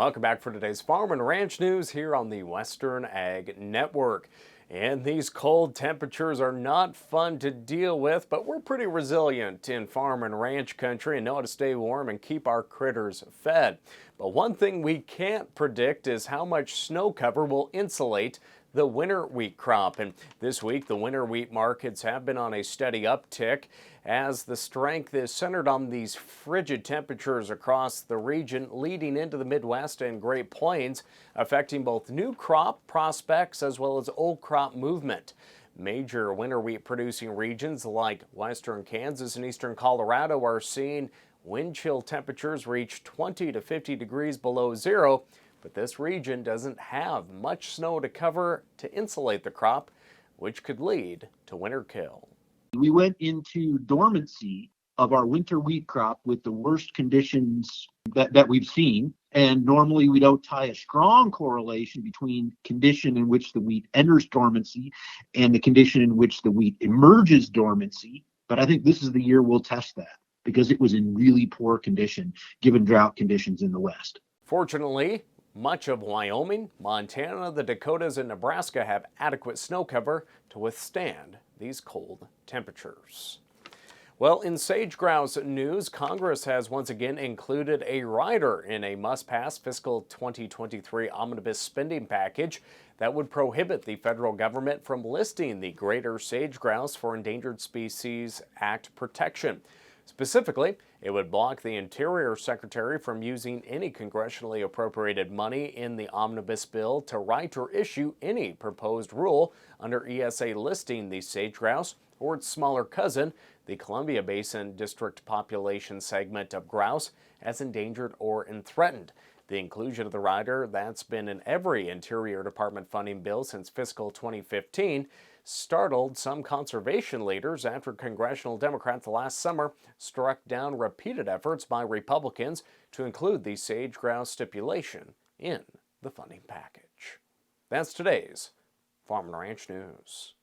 Welcome back for today's Farm and Ranch News here on the Western Ag Network. And these cold temperatures are not fun to deal with, but we're pretty resilient in farm and ranch country and know how to stay warm and keep our critters fed. But one thing we can't predict is how much snow cover will insulate the winter wheat crop. And this week, the winter wheat markets have been on a steady uptick as the strength is centered on these frigid temperatures across the region leading into the Midwest and Great Plains, affecting both new crop prospects as well as old crop movement. Major winter wheat producing regions like western Kansas and eastern Colorado are seeing wind chill temperatures reach 20 to 50 degrees below zero. But this region doesn't have much snow to cover to insulate the crop, which could lead to winter kill. We went into dormancy of our winter wheat crop with the worst conditions that we've seen. And normally we don't tie a strong correlation between condition in which the wheat enters dormancy and the condition in which the wheat emerges dormancy. But I think this is the year we'll test that because it was in really poor condition given drought conditions in the West. Fortunately, much of Wyoming, Montana, the Dakotas, and Nebraska have adequate snow cover to withstand these cold temperatures. Well, in sage grouse news, Congress has once again included a rider in a must-pass fiscal 2023 Omnibus spending package that would prohibit the federal government from listing the greater sage grouse for Endangered Species Act protection. Specifically, it would block the Interior Secretary from using any congressionally appropriated money in the omnibus bill to write or issue any proposed rule under ESA listing the sage grouse or its smaller cousin, the Columbia Basin District population segment of grouse, as endangered or threatened. The inclusion of the rider that's been in every Interior Department funding bill since fiscal 2015 startled some conservation leaders after congressional Democrats last summer struck down repeated efforts by Republicans to include the sage grouse stipulation in the funding package. That's today's Farm and Ranch News.